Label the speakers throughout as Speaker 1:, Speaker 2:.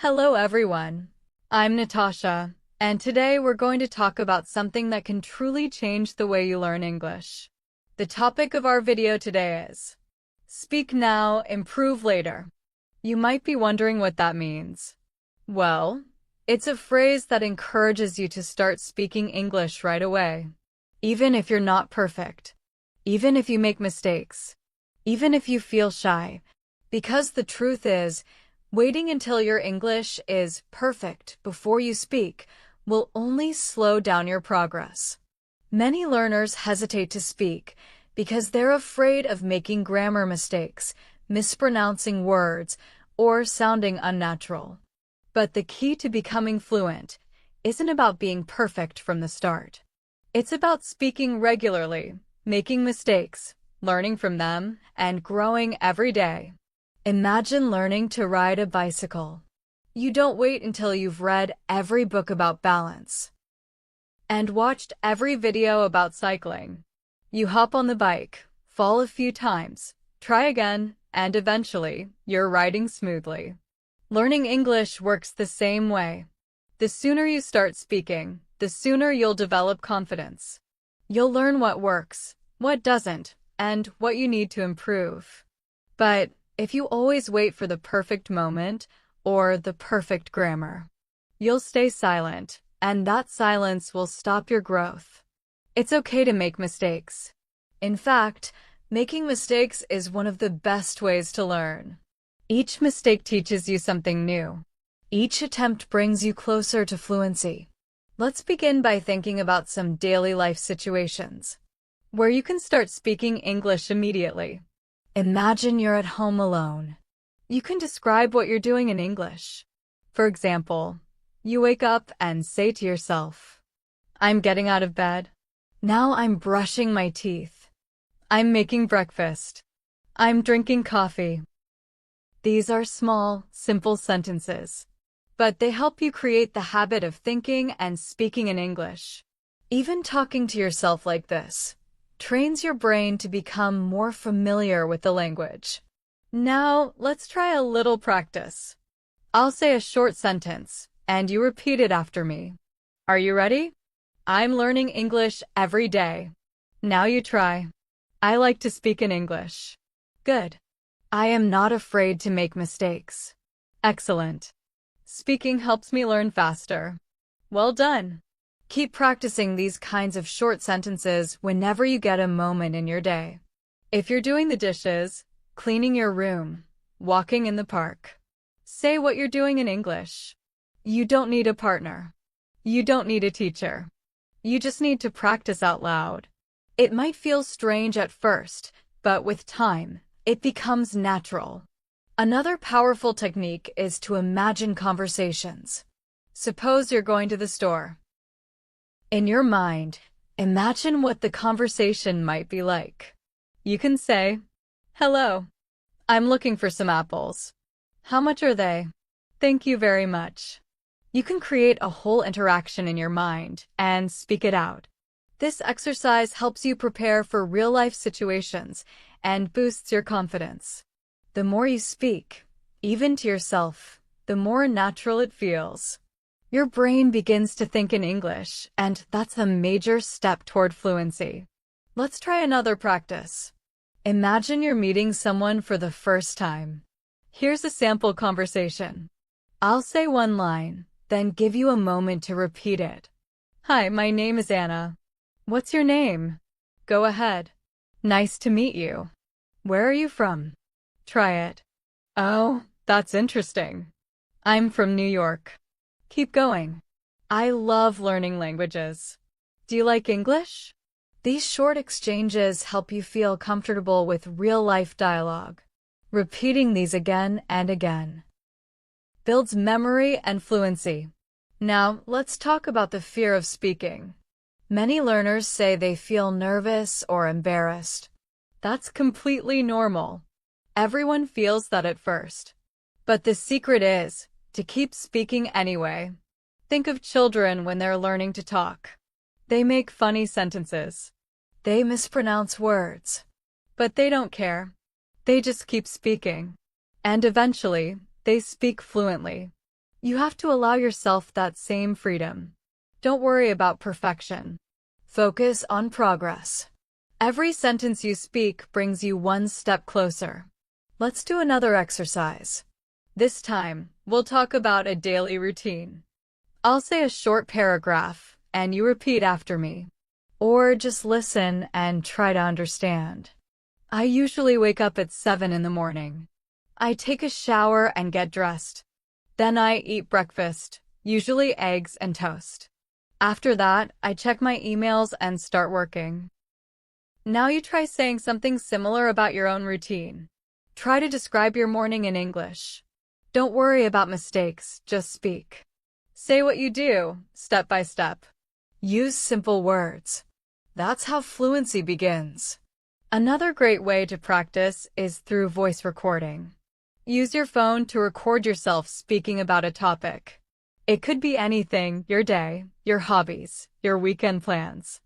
Speaker 1: Hello everyone, I'm Natasha, and today we're going to talk about something that can truly change the way you learn English. The topic of our video today is Speak Now, Improve Later. You might be wondering what that means. Well, it's a phrase that encourages you to start speaking English right away. Even if you're not perfect. Even if you make mistakes. Even if you feel shy. Because the truth is, waiting until your English is perfect before you speak will only slow down your progress. Many learners hesitate to speak because they're afraid of making grammar mistakes, mispronouncing words, or sounding unnatural. But the key to becoming fluent isn't about being perfect from the start. It's about speaking regularly, making mistakes, learning from them, and growing every day. Imagine learning to ride a bicycle. You don't wait until you've read every book about balance and watched every video about cycling. You hop on the bike, fall a few times, try again, and eventually, you're riding smoothly. Learning English works the same way. The sooner you start speaking, the sooner you'll develop confidence. You'll learn what works, what doesn't, and what you need to improve. But if you always wait for the perfect moment or the perfect grammar, you'll stay silent, and that silence will stop your growth. It's okay to make mistakes. In fact, making mistakes is one of the best ways to learn. Each mistake teaches you something new. Each attempt brings you closer to fluency. Let's begin by thinking about some daily life situations where you can start speaking English immediately. Imagine you're at home alone. You can describe what you're doing in English. For example, you wake up and say to yourself, I'm getting out of bed. Now I'm brushing my teeth. I'm making breakfast. I'm drinking coffee. These are small, simple sentences, but they help you create the habit of thinking and speaking in English. Even talking to yourself like this trains your brain to become more familiar with the language. Now, let's try a little practice. I'll say a short sentence, and you repeat it after me. Are you ready? I'm learning English every day. Now you try. I like to speak in English. Good. I am not afraid to make mistakes. Excellent. Speaking helps me learn faster. Well done. Keep practicing these kinds of short sentences whenever you get a moment in your day. If you're doing the dishes, cleaning your room, walking in the park, say what you're doing in English. You don't need a partner. You don't need a teacher. You just need to practice out loud. It might feel strange at first, but with time, it becomes natural. Another powerful technique is to imagine conversations. Suppose you're going to the store. In your mind, imagine what the conversation might be like. You can say, Hello. I'm looking for some apples. How much are they? Thank you very much. You can create a whole interaction in your mind and speak it out. This exercise helps you prepare for real-life situations and boosts your confidence. The more you speak, even to yourself, the more natural it feels. Your brain begins to think in English, and that's a major step toward fluency. Let's try another practice. Imagine you're meeting someone for the first time. Here's a sample conversation. I'll say one line, then give you a moment to repeat it. Hi, my name is Anna. What's your name? Go ahead. Nice to meet you. Where are you from? Try it. Oh, that's interesting. I'm from New York. Keep going. I love learning languages. Do you like English? These short exchanges help you feel comfortable with real-life dialogue. Repeating these again and again builds memory and fluency. Now, let's talk about the fear of speaking. Many learners say they feel nervous or embarrassed. That's completely normal. Everyone feels that at first. But the secret is to keep speaking anyway. Think of children when they're learning to talk. They make funny sentences. They mispronounce words. But they don't care. They just keep speaking. And eventually, they speak fluently. You have to allow yourself that same freedom. Don't worry about perfection. Focus on progress. Every sentence you speak brings you one step closer. Let's do another exercise. This time, we'll talk about a daily routine. I'll say a short paragraph, and you repeat after me. Or just listen and try to understand. I usually wake up at 7 in the morning. I take a shower and get dressed. Then I eat breakfast, usually eggs and toast. After that, I check my emails and start working. Now you try saying something similar about your own routine. Try to describe your morning in English. Don't worry about mistakes, just speak. Say what you do, step by step. Use simple words. That's how fluency begins. Another great way to practice is through voice recording. Use your phone to record yourself speaking about a topic. It could be anything: your day, your hobbies, your weekend plans.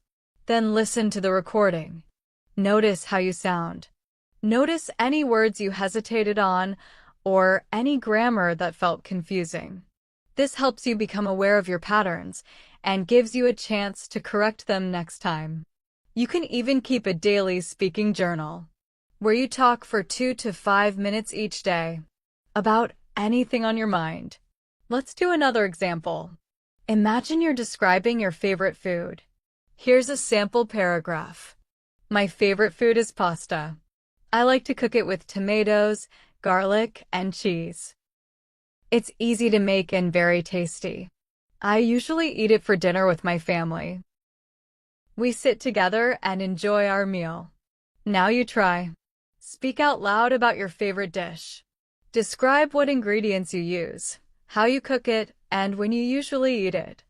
Speaker 1: Then listen to the recording. Notice how you sound. Notice any words you hesitated on or any grammar that felt confusing. This helps you become aware of your patterns and gives you a chance to correct them next time. You can even keep a daily speaking journal, where you talk for 2 to 5 minutes each day about anything on your mind. Let's do another example. Imagine you're describing your favorite food. Here's a sample paragraph. My favorite food is pasta. I like to cook it with tomatoes, garlic, and cheese. It's easy to make and very tasty. I usually eat it for dinner with my family. We sit together and enjoy our meal. Now you try. Speak out loud about your favorite dish. Describe what ingredients you use, how you cook it, and when you usually eat it.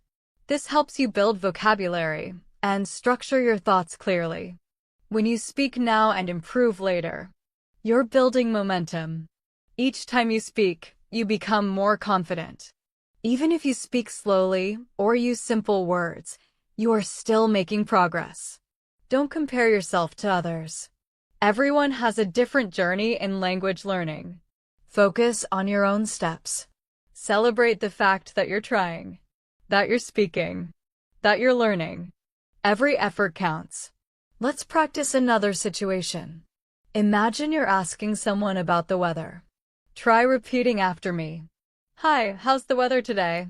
Speaker 1: This helps you build vocabulary and structure your thoughts clearly. When you speak now and improve later, you're building momentum. Each time you speak, you become more confident. Even if you speak slowly or use simple words, you are still making progress. Don't compare yourself to others. Everyone has a different journey in language learning. Focus on your own steps. Celebrate the fact that you're trying, that you're speaking, that you're learning. Every effort counts. Let's practice another situation. Imagine you're asking someone about the weather. Try repeating after me. Hi, how's the weather today?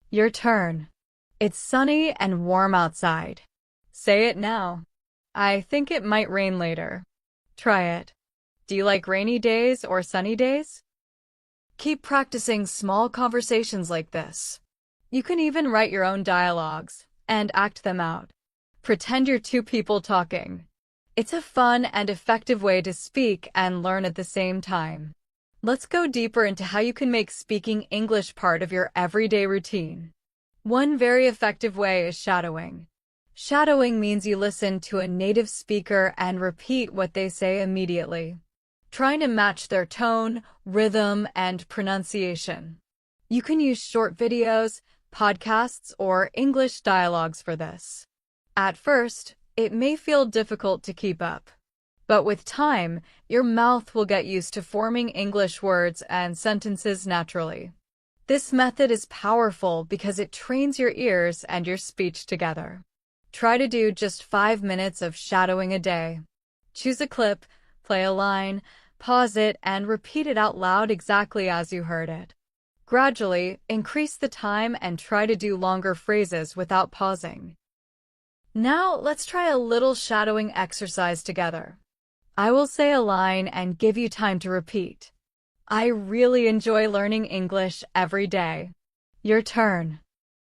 Speaker 1: Your turn. It's sunny and warm outside. Say it now. I think it might rain later. Try it. Do you like rainy days or sunny days? Keep practicing small conversations like this. You can even write your own dialogues and act them out. Pretend you're two people talking. It's a fun and effective way to speak and learn at the same time. Let's go deeper into how you can make speaking English part of your everyday routine. One very effective way is shadowing. Shadowing means you listen to a native speaker and repeat what they say immediately, trying to match their tone, rhythm, and pronunciation. You can use short videos, podcasts, or English dialogues for this. At first, it may feel difficult to keep up, but with time, your mouth will get used to forming English words and sentences naturally. This method is powerful because it trains your ears and your speech together. Try to do just 5 minutes of shadowing a day. Choose a clip, play a line, pause it, and repeat it out loud exactly as you heard it. Gradually, increase the time and try to do longer phrases without pausing. Now, let's try a little shadowing exercise together. I will say a line and give you time to repeat. I really enjoy learning English every day. Your turn.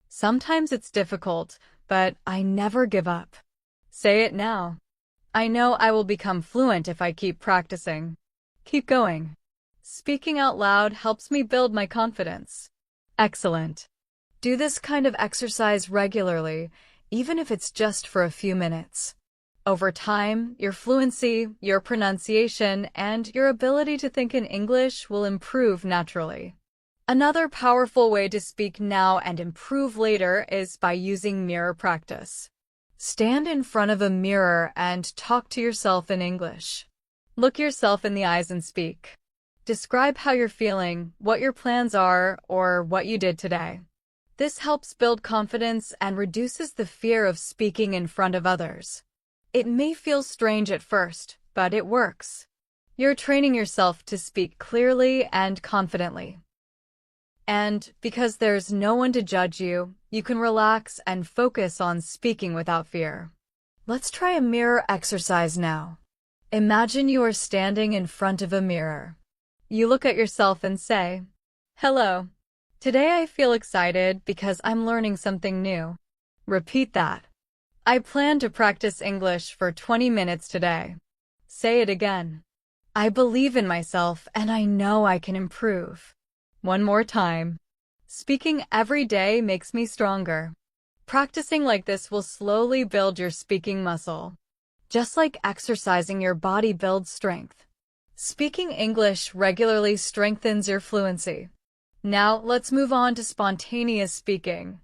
Speaker 1: Sometimes it's difficult, but I never give up. Say it now. I know I will become fluent if I keep practicing. Keep going. Speaking out loud helps me build my confidence. Excellent. Do this kind of exercise regularly, even if it's just for a few minutes. Over time, your fluency, your pronunciation, and your ability to think in English will improve naturally. Another powerful way to speak now and improve later is by using mirror practice. Stand in front of a mirror and talk to yourself in English. Look yourself in the eyes and speak. Describe how you're feeling, what your plans are, or what you did today. This helps build confidence and reduces the fear of speaking in front of others. It may feel strange at first, but it works. You're training yourself to speak clearly and confidently. And because there's no one to judge you, you can relax and focus on speaking without fear. Let's try a mirror exercise now. Imagine you are standing in front of a mirror. You look at yourself and say, "Hello. Today I feel excited because I'm learning something new." Repeat that. "I plan to practice English for 20 minutes today." Say it again. "I believe in myself and I know I can improve." One more time. "Speaking every day makes me stronger." Practicing like this will slowly build your speaking muscle. Just like exercising your body builds strength. Speaking English regularly strengthens your fluency. Now, let's move on to spontaneous speaking.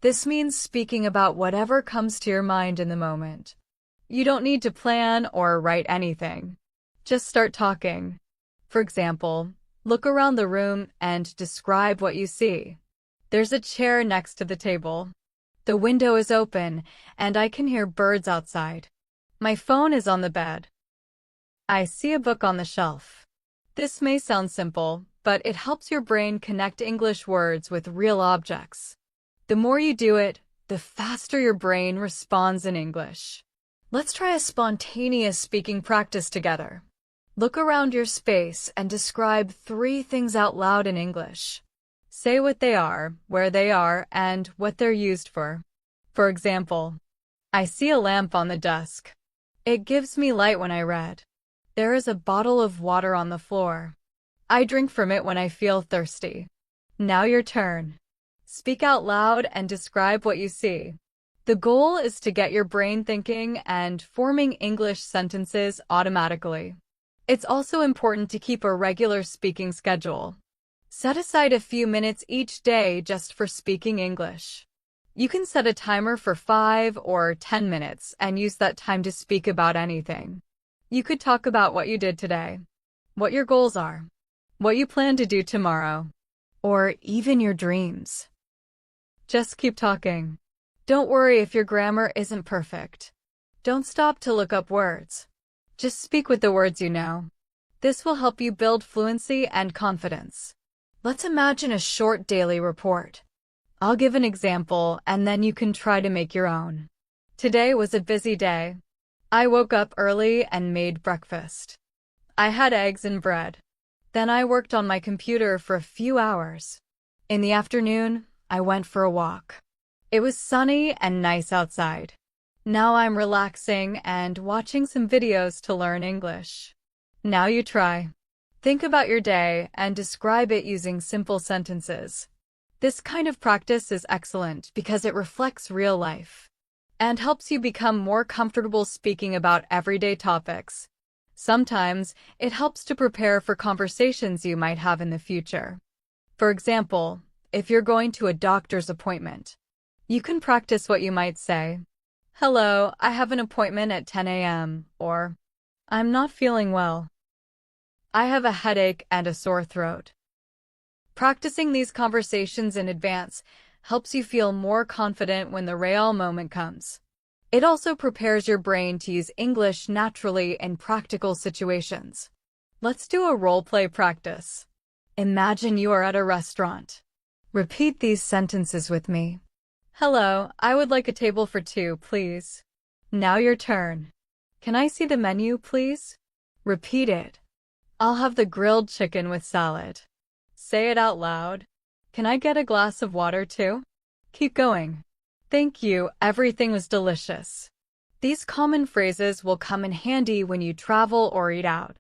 Speaker 1: This means speaking about whatever comes to your mind in the moment. You don't need to plan or write anything. Just start talking. For example, look around the room and describe what you see. There's a chair next to the table. The window is open, and I can hear birds outside. My phone is on the bed. I see a book on the shelf. This may sound simple, but it helps your brain connect English words with real objects. The more you do it, the faster your brain responds in English. Let's try a spontaneous speaking practice together. Look around your space and describe 3 things out loud in English. Say what they are, where they are, and what they're used for. For example, I see a lamp on the desk. It gives me light when I read. There is a bottle of water on the floor. I drink from it when I feel thirsty. Now your turn. Speak out loud and describe what you see. The goal is to get your brain thinking and forming English sentences automatically. It's also important to keep a regular speaking schedule. Set aside a few minutes each day just for speaking English. You can set a timer for 5 or 10 minutes and use that time to speak about anything. You could talk about what you did today, what your goals are, what you plan to do tomorrow, or even your dreams. Just keep talking. Don't worry if your grammar isn't perfect. Don't stop to look up words. Just speak with the words you know. This will help you build fluency and confidence. Let's imagine a short daily report. I'll give an example, and then you can try to make your own. Today was a busy day. I woke up early and made breakfast. I had eggs and bread. Then I worked on my computer for a few hours. In the afternoon, I went for a walk. It was sunny and nice outside. Now I'm relaxing and watching some videos to learn English. Now you try. Think about your day and describe it using simple sentences. This kind of practice is excellent because it reflects real life and helps you become more comfortable speaking about everyday topics. Sometimes, it helps to prepare for conversations you might have in the future. For example, if you're going to a doctor's appointment, you can practice what you might say. "Hello, I have an appointment at 10 a.m. or "I'm not feeling well. I have a headache and a sore throat." Practicing these conversations in advance helps you feel more confident when the real moment comes. It also prepares your brain to use English naturally in practical situations. Let's do a role-play practice. Imagine you are at a restaurant. Repeat these sentences with me. "Hello, I would like a table for 2, please." Now your turn. "Can I see the menu, please?" Repeat it. "I'll have the grilled chicken with salad." Say it out loud. "Can I get a glass of water too?" Keep going. "Thank you, everything was delicious." These common phrases will come in handy when you travel or eat out.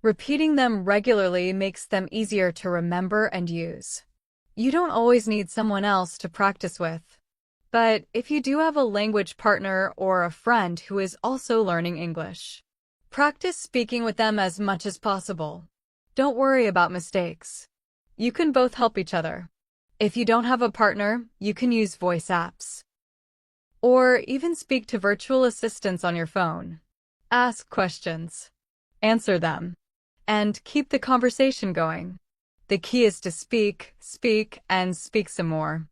Speaker 1: Repeating them regularly makes them easier to remember and use. You don't always need someone else to practice with. But if you do have a language partner or a friend who is also learning English, practice speaking with them as much as possible. Don't worry about mistakes. You can both help each other. If you don't have a partner, you can use voice apps. Or even speak to virtual assistants on your phone. Ask questions. Answer them. and keep the conversation going. The key is to speak, and speak some more.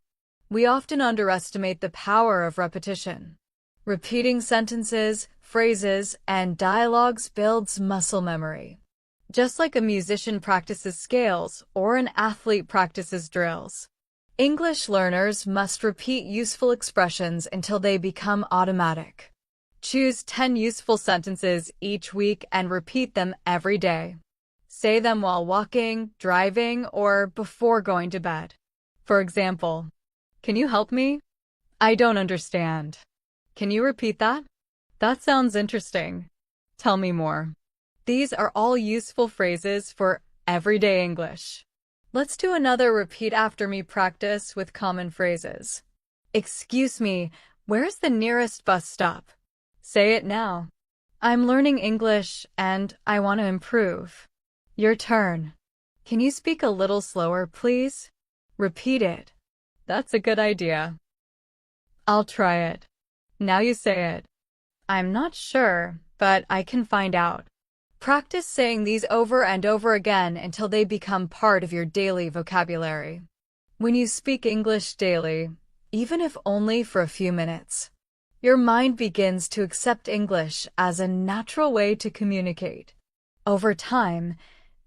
Speaker 1: We often underestimate the power of repetition. Repeating sentences, phrases, and dialogues builds muscle memory. Just like a musician practices scales or an athlete practices drills. English learners must repeat useful expressions until they become automatic. Choose 10 useful sentences each week and repeat them every day. Say them while walking, driving, or before going to bed. For example, "Can you help me? I don't understand. Can you repeat that? That sounds interesting. Tell me more." These are all useful phrases for everyday English. Let's do another repeat after me practice with common phrases. "Excuse me, where's the nearest bus stop?" Say it now. "I'm learning English and I want to improve." Your turn. "Can you speak a little slower, please?" Repeat it. "That's a good idea." "I'll try it." Now you say it. "I'm not sure, but I can find out." Practice saying these over and over again until they become part of your daily vocabulary. When you speak English daily, even if only for a few minutes, your mind begins to accept English as a natural way to communicate. Over time,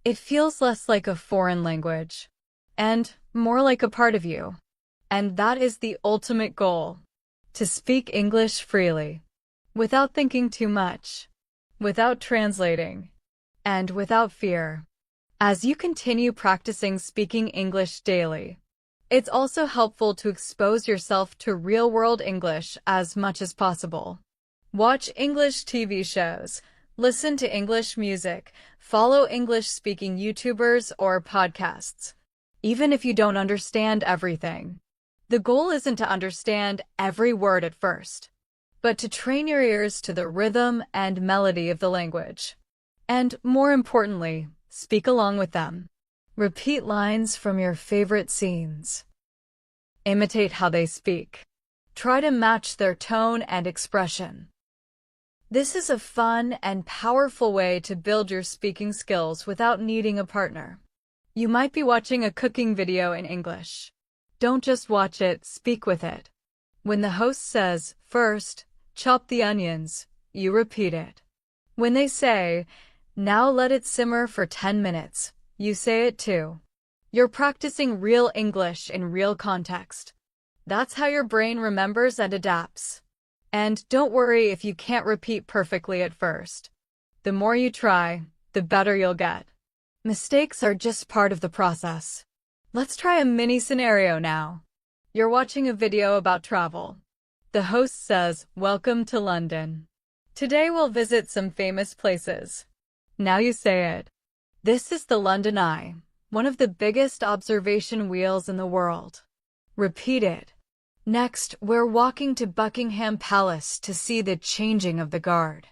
Speaker 1: it feels less like a foreign language and more like a part of you. And that is the ultimate goal: to speak English freely, without thinking too much, without translating, and without fear. As you continue practicing speaking English daily, it's also helpful to expose yourself to real-world English as much as possible. Watch English TV shows, listen to English music, follow English-speaking YouTubers or podcasts. Even if you don't understand everything, the goal isn't to understand every word at first, but to train your ears to the rhythm and melody of the language. And more importantly, speak along with them. Repeat lines from your favorite scenes. Imitate how they speak. Try to match their tone and expression. This is a fun and powerful way to build your speaking skills without needing a partner. You might be watching a cooking video in English. Don't just watch it, speak with it. When the host says, "First, chop the onions," you repeat it. When they say, "Now let it simmer for 10 minutes," you say it too. You're practicing real English in real context. That's how your brain remembers and adapts. And don't worry if you can't repeat perfectly at first. The more you try, the better you'll get. Mistakes are just part of the process. Let's try a mini scenario now. You're watching a video about travel. The host says, "Welcome to London. Today we'll visit some famous places." Now you say it. "This is the London Eye, one of the biggest observation wheels in the world." Repeat it. "Next, we're walking to Buckingham Palace to see the changing of the guard."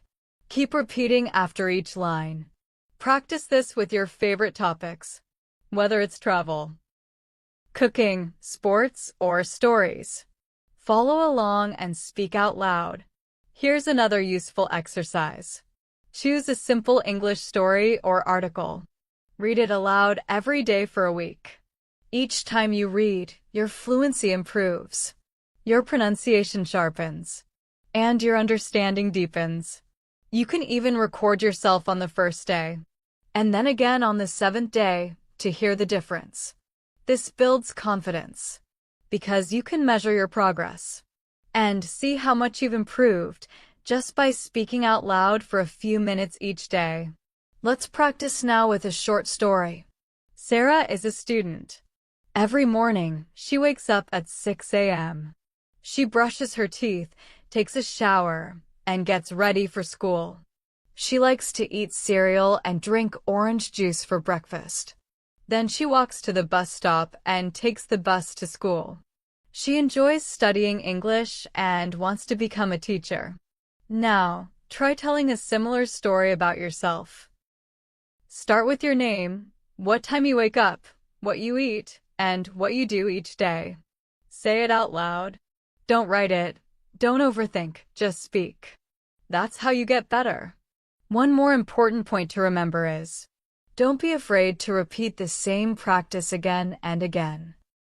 Speaker 1: Keep repeating after each line. Practice this with your favorite topics, whether it's travel, cooking, sports, or stories. Follow along and speak out loud. Here's another useful exercise. Choose a simple English story or article. Read it aloud every day for a week. Each time you read, your fluency improves, your pronunciation sharpens, and your understanding deepens. You can even record yourself on the first day, and then again on the 7th day to hear the difference. This builds confidence, because you can measure your progress and see how much you've improved just by speaking out loud for a few minutes each day. Let's practice now with a short story. Sarah is a student. Every morning, she wakes up at 6 a.m. She brushes her teeth, takes a shower, and gets ready for school. She likes to eat cereal and drink orange juice for breakfast. Then she walks to the bus stop and takes the bus to school. She enjoys studying English and wants to become a teacher. Now, try telling a similar story about yourself. Start with your name, what time you wake up, what you eat, and what you do each day. Say it out loud. Don't write it. Don't overthink, just speak. That's how you get better. One more important point to remember is, Don't be afraid to repeat the same practice again and again.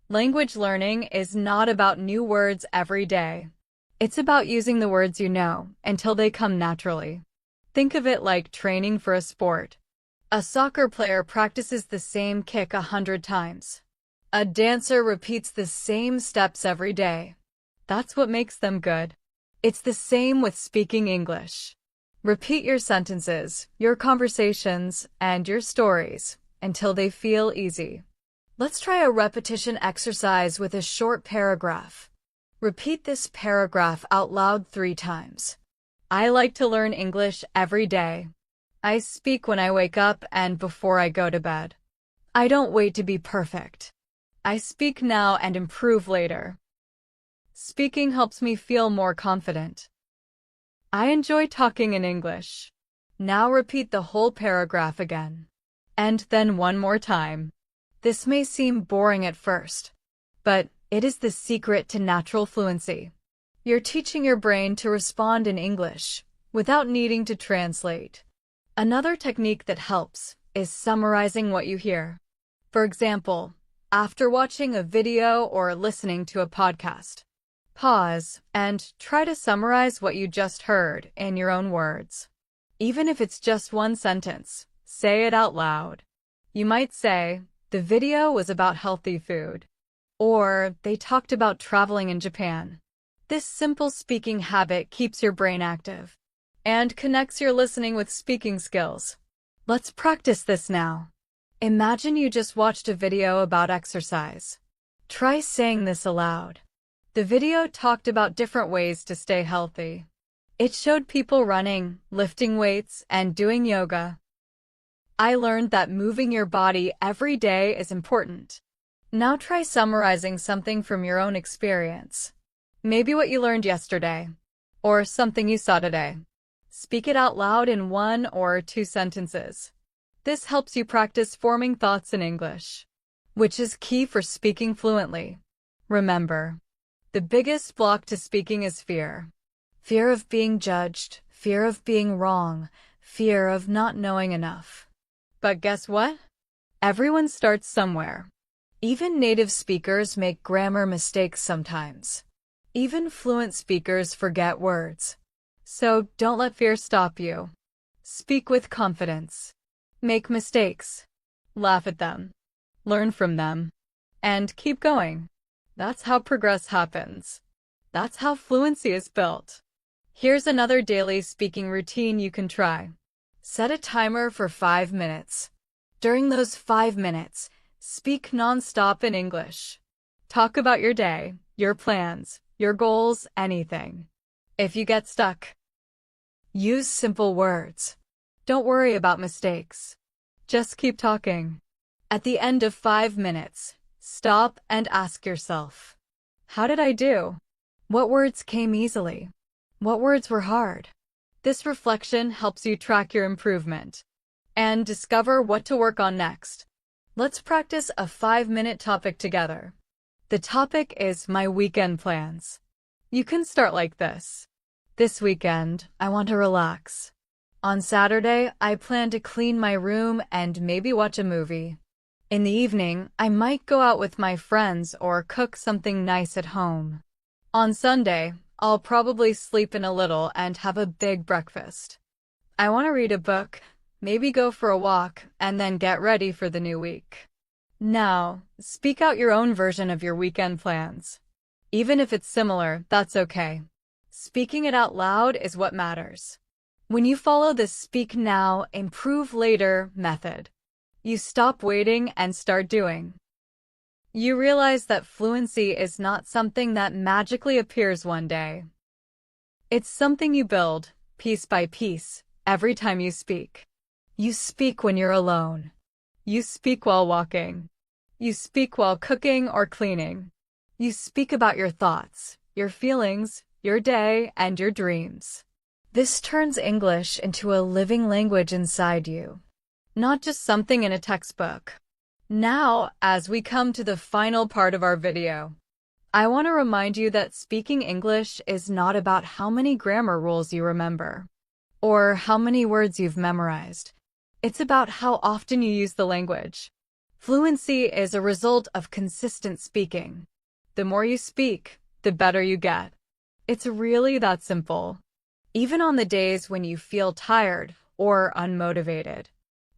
Speaker 1: Language learning is not about new words every day. It's about using the words you know until they come naturally. Think of it like training for a sport. A soccer player practices the same kick 100 times. A dancer repeats the same steps every day. That's what makes them good. It's the same with speaking English. Repeat your sentences, your conversations, and your stories until they feel easy. Let's try a repetition exercise with a short paragraph. Repeat this paragraph out loud 3 times. I like to learn English every day. I speak when I wake up and before I go to bed. I don't wait to be perfect. I speak now and improve later. Speaking helps me feel more confident. I enjoy talking in English. Now repeat the whole paragraph again. And then one more time. This may seem boring at first, but it is the secret to natural fluency. You're teaching your brain to respond in English without needing to translate. Another technique that helps is summarizing what you hear. For example, after watching a video or listening to a podcast, pause and try to summarize what you just heard in your own words. Even if it's just one sentence, say it out loud. You might say, the video was about healthy food, or they talked about traveling in Japan. This simple speaking habit keeps your brain active and connects your listening with speaking skills. Let's practice this now. Imagine you just watched a video about exercise. Try saying this aloud. The video talked about different ways to stay healthy. It showed people running, lifting weights, and doing yoga. I learned that moving your body every day is important. Now try summarizing something from your own experience. Maybe what you learned yesterday, or something you saw today. Speak it out loud in 1 or 2 sentences. This helps you practice forming thoughts in English, which is key for speaking fluently. Remember, the biggest block to speaking is fear. Fear of being judged, fear of being wrong, fear of not knowing enough. But guess what? Everyone starts somewhere. Even native speakers make grammar mistakes sometimes. Even fluent speakers forget words. So don't let fear stop you. Speak with confidence. Make mistakes. Laugh at them. Learn from them. And keep going. That's how progress happens. That's how fluency is built. Here's another daily speaking routine you can try. Set a timer for 5 minutes. During those 5 minutes, speak non-stop in English. Talk about your day, your plans, your goals, anything. If you get stuck, use simple words. Don't worry about mistakes. Just keep talking. At the end of 5 minutes, stop and ask yourself, how did I do? What words came easily? What words were hard? This reflection helps you track your improvement and discover what to work on next. Let's practice a 5-minute topic together. The topic is my weekend plans. You can start like this. This weekend, I want to relax. On Saturday, I plan to clean my room and maybe watch a movie. In the evening, I might go out with my friends or cook something nice at home. On Sunday, I'll probably sleep in a little and have a big breakfast. I want to read a book, maybe go for a walk, and then get ready for the new week. Now, speak out your own version of your weekend plans. Even if it's similar, that's okay. Speaking it out loud is what matters. When you follow the speak now, improve later method, you stop waiting and start doing. You realize that fluency is not something that magically appears one day. It's something you build, piece by piece, every time you speak. You speak when you're alone. You speak while walking. You speak while cooking or cleaning. You speak about your thoughts, your feelings, your day, and your dreams. This turns English into a living language inside you, not just something in a textbook. Now, as we come to the final part of our video, I want to remind you that speaking English is not about how many grammar rules you remember or how many words you've memorized. It's about how often you use the language. Fluency is a result of consistent speaking. The more you speak, the better you get. It's really that simple. Even on the days when you feel tired or unmotivated,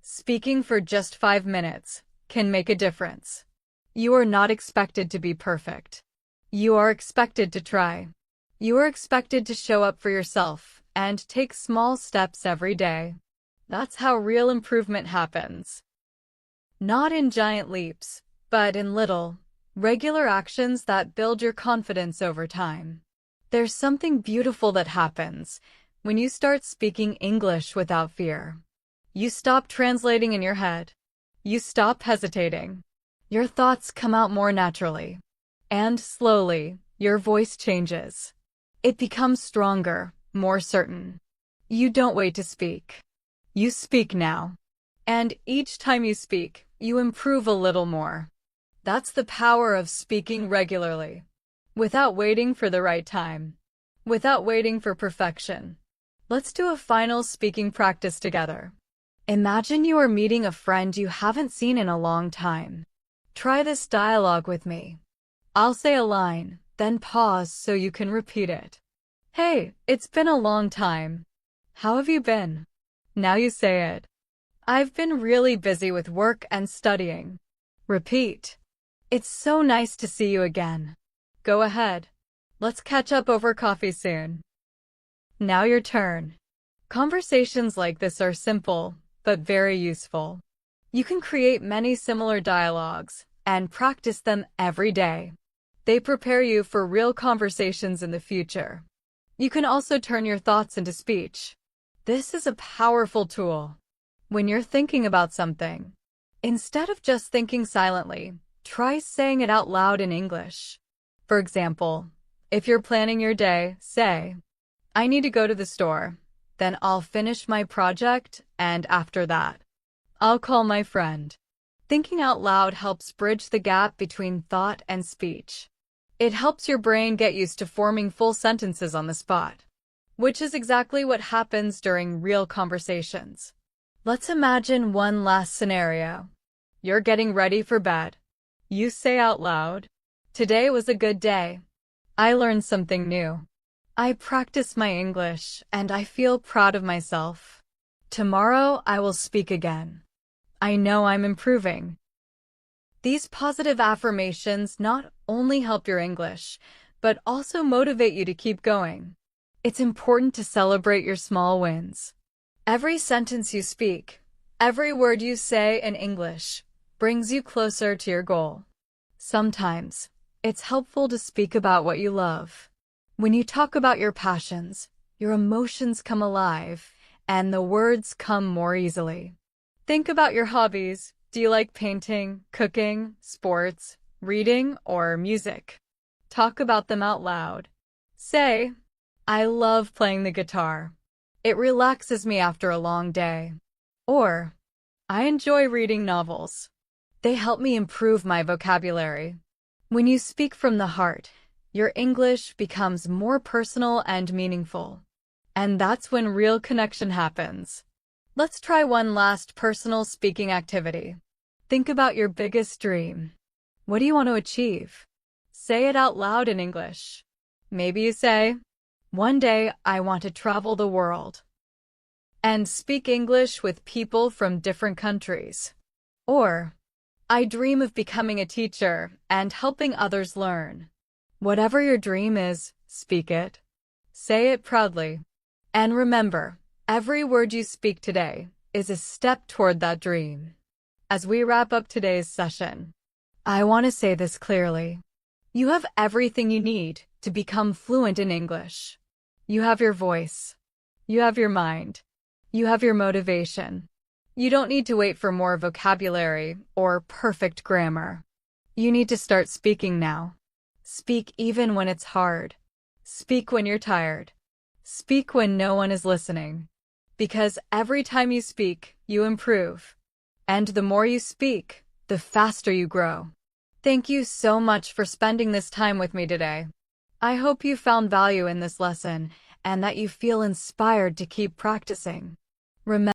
Speaker 1: speaking for just 5 minutes can make a difference. You are not expected to be perfect. You are expected to try. You are expected to show up for yourself and take small steps every day. That's how real improvement happens. Not in giant leaps, but in little, regular actions that build your confidence over time. There's something beautiful that happens when you start speaking English without fear. You stop translating in your head. You stop hesitating. Your thoughts come out more naturally. And slowly, your voice changes. It becomes stronger, more certain. You don't wait to speak. You speak now. And each time you speak, you improve a little more. That's the power of speaking regularly, without waiting for the right time, without waiting for perfection. Let's do a final speaking practice together. Imagine you are meeting a friend you haven't seen in a long time. Try this dialogue with me. I'll say a line, then pause so you can repeat it. Hey, it's been a long time. How have you been? Now you say it. I've been really busy with work and studying. Repeat. It's so nice to see you again. Go ahead. Let's catch up over coffee soon. Now your turn. Conversations like this are simple, but very useful. You can create many similar dialogues and practice them every day. They prepare you for real conversations in the future. You can also turn your thoughts into speech. This is a powerful tool. When you're thinking about something, instead of just thinking silently, try saying it out loud in English. For example, if you're planning your day, say, I need to go to the store, then I'll finish my project, and after that, I'll call my friend. Thinking out loud helps bridge the gap between thought and speech. It helps your brain get used to forming full sentences on the spot, which is exactly what happens during real conversations. Let's imagine one last scenario. You're getting ready for bed. You say out loud, Today was a good day. I learned something new. I practiced my English, and I feel proud of myself. Tomorrow I will speak again. I know I'm improving. These positive affirmations not only help your English, but also motivate you to keep going. It's important to celebrate your small wins. Every sentence you speak, every word you say in English, brings you closer to your goal. Sometimes, it's helpful to speak about what you love. When you talk about your passions, your emotions come alive, and the words come more easily. Think about your hobbies. Do you like painting, cooking, sports, reading, or music? Talk about them out loud. Say, I love playing the guitar. It relaxes me after a long day. Or, I enjoy reading novels. They help me improve my vocabulary. When you speak from the heart, your English becomes more personal and meaningful. And that's when real connection happens. Let's try one last personal speaking activity. Think about your biggest dream. What do you want to achieve? Say it out loud in English. Maybe you say, One day I want to travel the world and speak English with people from different countries. Or, I dream of becoming a teacher and helping others learn. Whatever your dream is, speak it. Say it proudly. And remember, every word you speak today is a step toward that dream. As we wrap up today's session, I want to say this clearly. You have everything you need to become fluent in English. You have your voice. You have your mind. You have your motivation. You don't need to wait for more vocabulary or perfect grammar. You need to start speaking now. Speak even when it's hard. Speak when you're tired. Speak when no one is listening. Because every time you speak, you improve. And the more you speak, the faster you grow. Thank you so much for spending this time with me today. I hope you found value in this lesson and that you feel inspired to keep practicing. Remember